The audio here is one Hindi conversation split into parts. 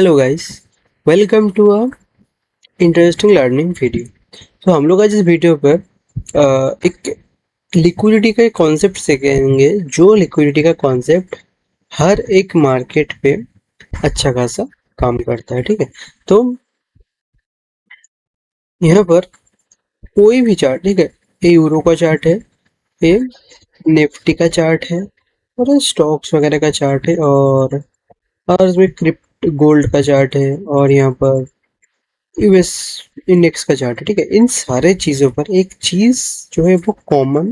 Hello guys, welcome to a interesting learning video. तो हम लोग आज इस वीडियो पर एक लिक्विडिटी का एक कॉन्सेप्ट सीखेंगे, जो लिक्विडिटी का कॉन्सेप्ट हर एक मार्केट पे अच्छा खासा काम करता है। ठीक है, तो यहाँ पर कोई भी चार्ट, ठीक है, ये यूरो का चार्ट है, ये निफ्टी का चार्ट है, और ये स्टॉक्स वगैरह का चार्ट है, और इसमें क्रिप्ट गोल्ड का चार्ट है, और यहाँ पर यूएस इंडेक्स का चार्ट है। ठीक है, इन सारे चीजों पर एक चीज जो है वो कॉमन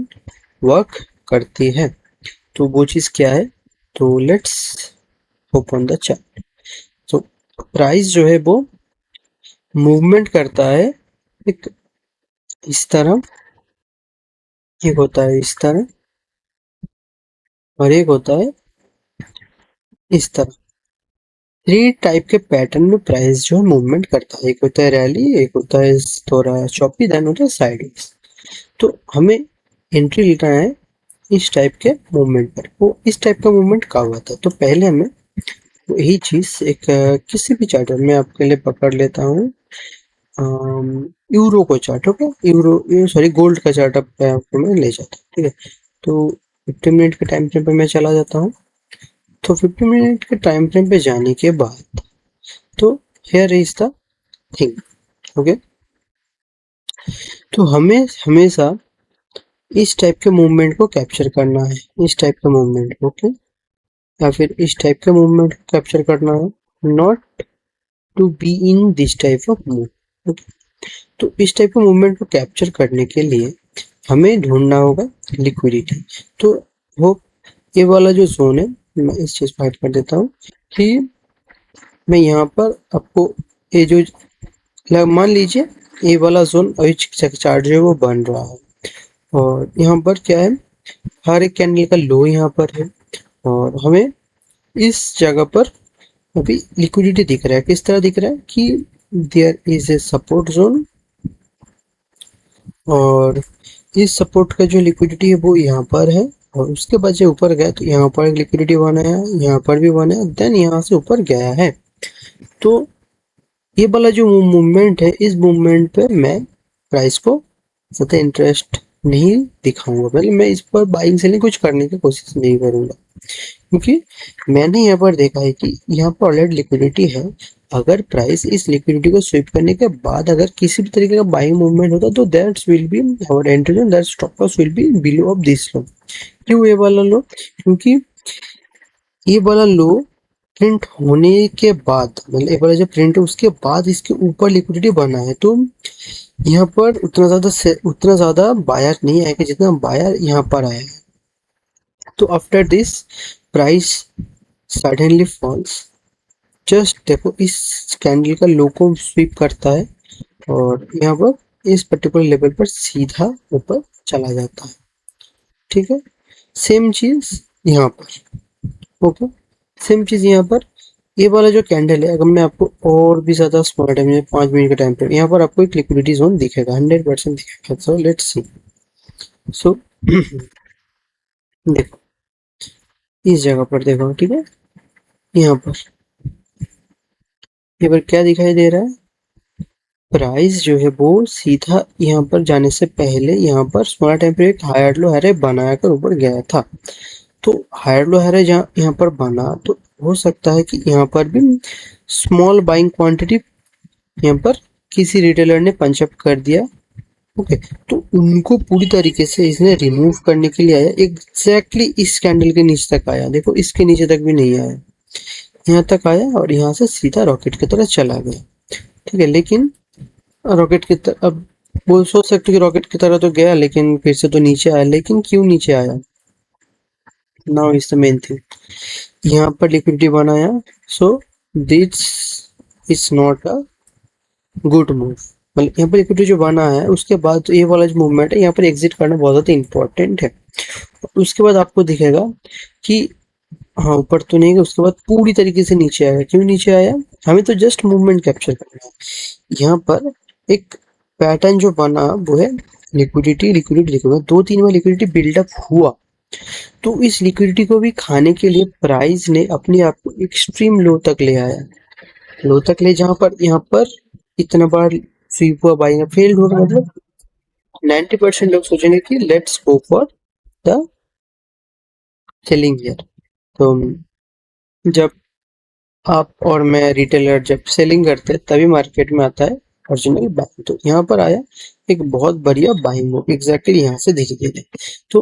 वर्क करती है। तो वो चीज क्या है? तो लेट्स ओपन द चार्ट। तो प्राइस जो है वो मूवमेंट करता है एक इस तरह, एक होता है इस तरह, और एक होता है इस तरह। थ्री टाइप के पैटर्न में प्राइस जो है मूवमेंट करता है। एक होता है रैली, एक होता है थोड़ा चॉपी, देन होता है साइडवेज। तो हमें एंट्री लेना है इस टाइप के मूवमेंट पर। वो इस टाइप का मूवमेंट कहाँ हुआ था? तो पहले हमें यही चीज एक किसी भी चार्ट में आपके लिए पकड़ लेता हूँ। यूरो को chart, okay, euro sorry gold का चार्ट आपको मैं ले जाता हूँ। ठीक है, तो 50 मिनट के टाइम फ्रेम पे मैं चला जाता हूँ। तो 50 मिनट के टाइम फ्रेम पे जाने के बाद तो here is the thing, okay. तो हमें हमेशा इस टाइप के मूवमेंट को कैप्चर करना है, इस टाइप का मूवमेंट, ओके, या फिर इस टाइप का मूवमेंट कैप्चर करना है, not to be in this type of move. Okay, तो इस टाइप का मूवमेंट को कैप्चर करने के लिए हमें ढूंढना होगा लिक्विडिटी। तो वो ये वाला जो जोन है, मैं इस चीज को हाइड कर देता हूँ कि मैं यहाँ पर आपको ये जो मान लीजिए ये वाला जोन अभी चार्ट जो है वो बन रहा है, और यहाँ पर क्या है, हर एक कैंडल का लो यहाँ पर है, और हमें इस जगह पर अभी लिक्विडिटी दिख रहा है। किस तरह दिख रहा है कि there is a support zone, और इस सपोर्ट का जो लिक्विडिटी है वो यहाँ पर है, और उसके बाद जो ऊपर गया तो यहाँ पर लिक्विडिटी बनाया, यहाँ पर भी बनाया, देन यहाँ से ऊपर गया है। तो ये वाला जो मूवमेंट है, इस मूवमेंट पे मैं प्राइस को ज़्यादा इंटरेस्ट नहीं दिखाऊंगा, मतलब मैं इस पर बाइंग सेलिंग कुछ करने की कोशिश नहीं करूंगा, क्योंकि मैंने यहाँ पर देखा है कि यहाँ पर ऑलरेडी लिक्विडिटी है। अगर प्राइस इस लिक्विडिटी को स्वीप करने के बाद अगर किसी भी तरीके का बाइंग मूवमेंट होता तो that's will be our entry zone, that stop loss will be below of this low. क्यों ये वाला लो? क्योंकि ये वाला लो प्रिंट होने के बाद, मतलब ये वाला जो प्रिंट है उसके बाद इसके ऊपर लिक्विडिटी बना है, तो यहाँ पर उतना ज्यादा बायर नहीं आएगा जितना बायर यहाँ पर आया है। तो after this price suddenly falls. Just देखो, इस कैंडल का लो को स्वीप करता है, और यहाँ पर इस पर्टिकुलर लेवल पर सीधा ऊपर चला जाता है। ठीक है, सेम चीज यहाँ पर, ओके, सेम चीज यहाँ पर। ये वाला जो कैंडल है, अगर मैं आपको और भी ज्यादा स्मॉल टाइम में 5 मिनट के टाइम पे, यहाँ पर आपको एक लिक्विडिटी जोन दिखेगा, 100% दिखेगा। So let's see. सो देखो, इस जगह पर देखो, ठीक है, यहाँ पर क्या दिखाई दे रहा है? प्राइस जो है वो सीधा यहाँ पर जाने से पहले यहाँ पर स्मॉल टाइम पे एक हायर लो हैरे बनाकर ऊपर गया था। तो हायर लो हैरे जहाँ यहाँ पर बना, तो हो सकता है कि यहाँ पर भी स्मॉल बाइंग क्वांटिटी यहाँ पर किसी रिटेलर ने पंचअप कर दिया। ओके, तो उनको पूरी तरीके से इसने रिमूव करने के लिए आया, एग्जैक्टली इस कैंडल के नीचे तक आया। देखो, इसके नीचे तक भी नहीं आया, यहाँ तक आया, और यहाँ से सीधा रॉकेट की तरह चला गया। ठीक है, लेकिन रॉकेट की तरह अब वो सोच सकते कि रॉकेट की तरह तो गया, लेकिन फिर से तो नीचे आया। लेकिन क्यों नीचे आया? Now is the main thing. यहाँ पर लिक्विडिटी बनाया, so this is not a good move. मतलब यहाँ पर लिक्विडिटी जो बना है उसके बाद तो ये वाला जो मूवमेंट है यहाँ पर एग्जिट करना बहुत ज्यादा इंपॉर्टेंट है। उसके बाद आपको दिखेगा कि हाँ, ऊपर तो नहीं गया, उसके बाद पूरी तरीके से नीचे आया। क्यों नीचे आया? हमें तो जस्ट मूवमेंट कैप्चर करना है। यहाँ पर एक पैटर्न जो बना वो है लिक्विडिटी लिक्विडिटी लिक्विडिटी, 2-3 बार लिक्विडिटी बिल्डअप हुआ। तो इस लिक्विडिटी को भी खाने के लिए प्राइस ने अपने आप को एक्सट्रीम लो तक ले आया। लो तक ले, जहां पर यहाँ पर इतना बार स्वीप हुआ, बाइंग फेल्ड हुआ, मतलब 90% लोग सोचेंगे कि let's go for the selling here. तो जब आप और मैं रिटेलर जब सेलिंग करते हैं तभी मार्केट में आता है ओरिजिनल बाइंग। तो यहाँ पर आया एक बहुत बढ़िया बाइंग मूव एग्जैक्टली यहाँ से धीरे धीरे। तो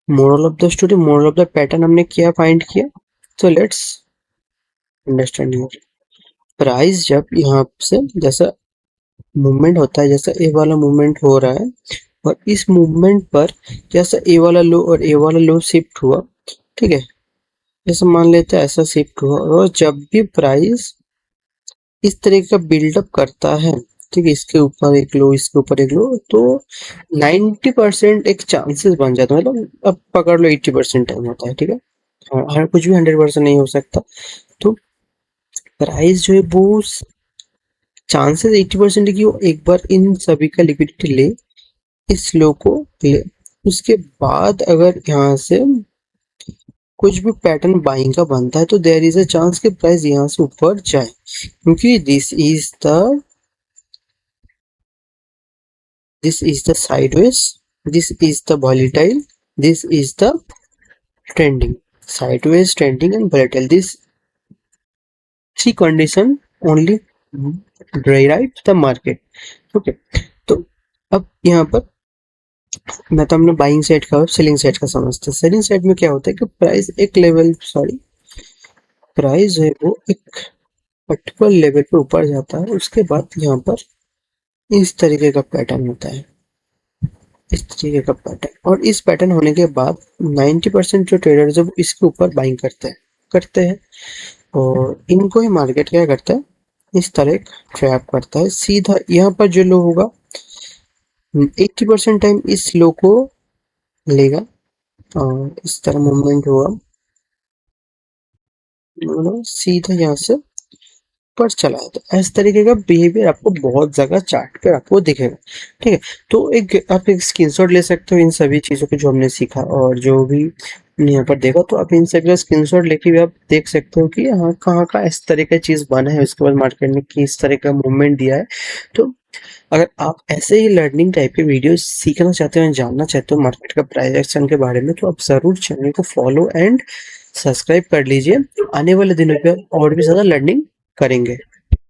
moral of the story, moral of the pattern हमने क्या फाइंड किया, तो लेट्स अंडरस्टैंड हियर। प्राइस जब यहाँ से जैसा मूवमेंट होता है, जैसा ए वाला मूवमेंट हो रहा है और इस मूवमेंट पर जैसा ए वाला लो और ए वाला लो शिफ्ट हुआ, ठीक है, जैसे मान लेते हैं ऐसा शिफ्ट हुआ, और जब भी प्राइस इस तरीके का बिल्डअप करता है, ठीक है, इसके ऊपर एक लो, इसके ऊपर एक लो, तो 90% एक चांसेस बन जाता है, मतलब अब पकड़ लो 80% टाइम होता है, ठीक है, हर कुछ भी 100% नहीं हो सकता। तो प्राइस जो है वो चांसेस 80% की वो एक बार इन सभी का लिक्विडिटी ले, इस लो को ले, उसके बाद अगर यहाँ से कुछ भी पैटर्न बाइंग का बनता है तो देयर इज अ चांस कि प्राइस यहाँ से ऊपर जाए, क्योंकि this is the sideways, this is the volatile, this is the trending, sideways, trending and volatile, this three condition only drive the market। Okay, तो अब यहाँ पर मैं तो हमने बाइंग साइड का और सेलिंग साइड का समझते हैं। सेलिंग साइड में क्या होता है कि प्राइस एक लेवल, सॉरी, प्राइस है वो एक पर्टिकुलर लेवल पे ऊपर जाता है, उसके बाद यहाँ पर इस तरीके का पैटर्न होता है, इस तरीके का पैटर्न, और इस पैटर्न होने के बाद 90% जो ट्रेडर्स है वो इसके ऊपर बाइंग करते हैं और इनको ही मार्केट क्या करता है, इस तरह ट्रैप करता है सीधा। यहाँ पर जो लो होगा 80% टाइम इस लो को लेगा और इस तरह मूवमेंट होगा, सीधा यहाँ से पर चला है। तो इस तरीके का बिहेवियर आपको बहुत जगह चार्ट पे आपको दिखेगा, ठीक है। तो आप एक स्क्रीनशॉट ले सकते हो इन सभी चीज़ों को जो हमने सीखा और जो भी यहाँ पर देखा, तो आप इन सभी का स्क्रीनशॉट लेके भी आप देख सकते हो कि हाँ कहाँ का इस तरह का चीज़ बना है, उसके बाद मार्केट में किस तरह का मूवमेंट दिया है। तो अगर आप ऐसे ही लर्निंग टाइप के वीडियो सीखना चाहते हो, जानना चाहते हो मार्केट का प्राइस एक्शन के बारे में, तो आप ज़रूर चैनल को फॉलो एंड सब्सक्राइब कर लीजिए। आने वाले दिनों पे और भी ज़्यादा लर्निंग करेंगे।